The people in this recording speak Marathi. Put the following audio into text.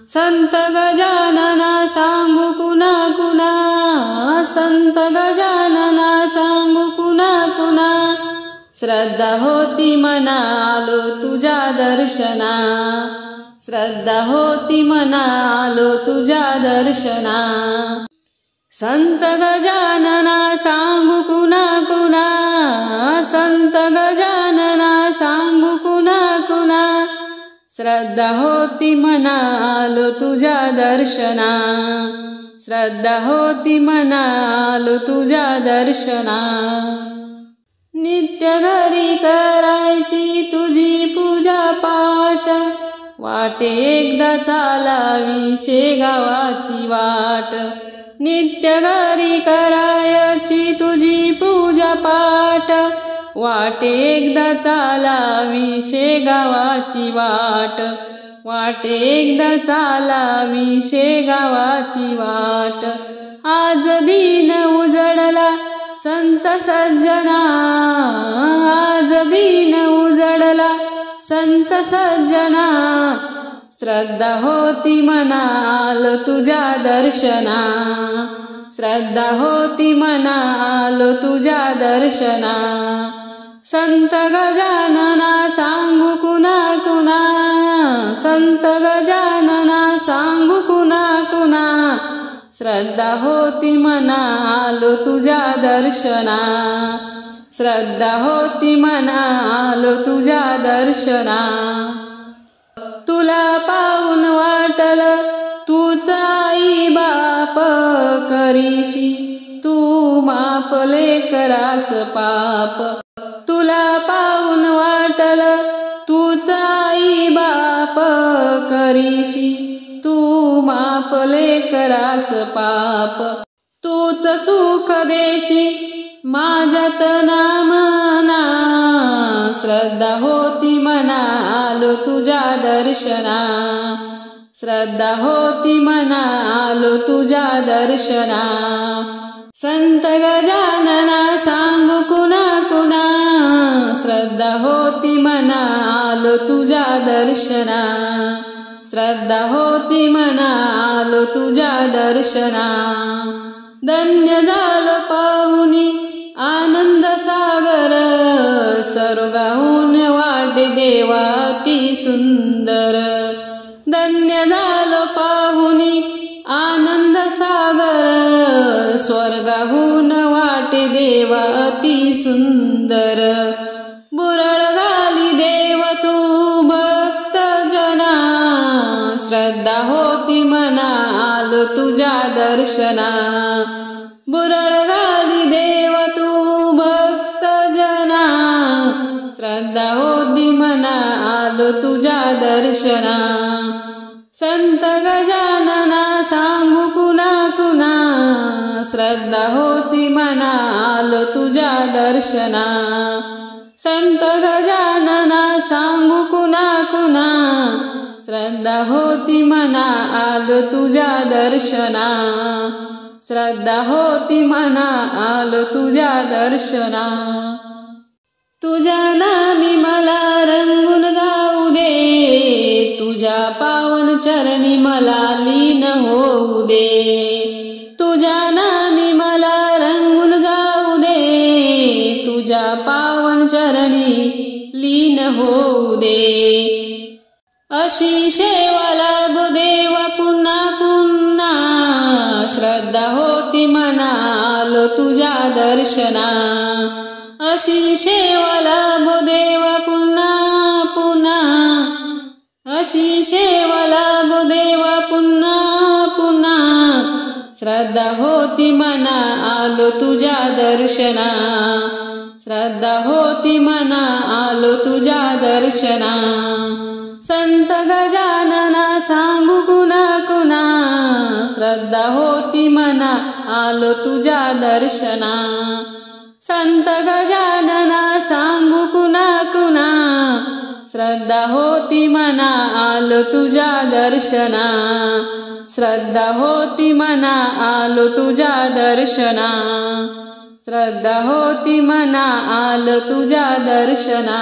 संत गजानना सांगू कुणा कुणा, संत गजानना सांगू कुणा कुणा, श्रद्धा होती मना आलो तुझ्या दर्शना, श्रद्धा होती मना आलो तुझ्या दर्शना. संत गजानना सांगू कुणा कुणा, संत गजानना सांगू कुणा कुणा, श्रद्धा होती मना आलो तुझ्या दर्शना, श्रद्धा होती मना आलो तुझ्या दर्शना. नित्य घरी करायची तुझी पूजा पाठ, वाटे एकदा चालावी शेगावाची वाट. नित्य घरी करायची तुझी पूजा पाठ, वाटे एकदा चालावी शेगावाची वाट, वाटे एकदा चालावी शेगावाची वाट. आज दिन उजडला संत सज्जना, आज दिन उजडला संत सज्जना, श्रद्धा होती मना आलो तुझ्या दर्शना, श्रद्धा होती मना आलो तुझ्या दर्शना. संत गजानना सांगू कुणा कुणा, संत गजानना सांगू कुणा कुणा, श्रद्धा होती मना आलो तुझ्या दर्शना, श्रद्धा होती मना आलो तुझ्या दर्शना. तुला पाहून वाटल तूच आई बाप करीशी, तू माप लेकराच पाप. तुला पाहून वाटल तूच आई बाप करीशी, तू माप लेकराच पाप. तूच सुख देशी माझ्यात नामना, श्रद्धा होती मना आलो तुझ्या दर्शना, श्रद्धा होती मना आलो तुझ्या दर्शना. संत गजानना सांगू कुणा कुणा, श्रद्धा होती मना आलो तुझ्या दर्शना, श्रद्धा होती मना आलो तुझ्या दर्शना. धन्य झालं पाहुनी आनंद सागर, स्वर्गाहून वाटे देवा अति सुंदर. धन्य झालं पाहुनी आनंद सागर, स्वर्गाहून वाटे देवा अति सुंदर. बुरळ घाली देव तू भक्त जना, श्रद्धा होती मना आलो तुझ्या दर्शना. बुरळ घाली देव तू भक्त जना, श्रद्धा होती मना आलो तुझ्या दर्शना. संत गजानना सांगू कुणा कुणा, श्रद्धा होती मना आलो तुझ्या दर्शना. संत गजानना सांगू कुणा कुणा, श्रद्धा होती मना आलो तुझ्या दर्शना, श्रद्धा होती मना आलो तुझ्या दर्शना. तुझ्या नामी मला रंगून जाऊ दे, तुझ्या पावन चरणी मला लीन होऊ दे. तुझ्या नामी मला रंगून जाऊ दे, तुझ्या पावन चरणी लीन होऊ दे. अशी सेवा लाभो देवा पुन्हा पुन्हा, श्रद्धा होती मना आलो तुझ्या दर्शना. अशी सेवा लाभो देवा पुन्हा पुन्हा, अशी सेवा लाभो देवा पुन्हा पुन्हा, श्रद्धा होती मना आलो तुझ्या दर्शना, श्रद्धा होती मना आलो तुझ्या दर्शना. संत गजानना सांगू कुणा कुणा, श्रद्धा होती मना आलो तुझ्या दर्शना. संत गजानना सांगू कुणा कुणा, श्रद्धा होती मना आलो तुझ्या दर्शना, श्रद्धा होती मना आलो तुझ्या दर्शना, श्रद्धा होती मना आलो तुझ्या दर्शना.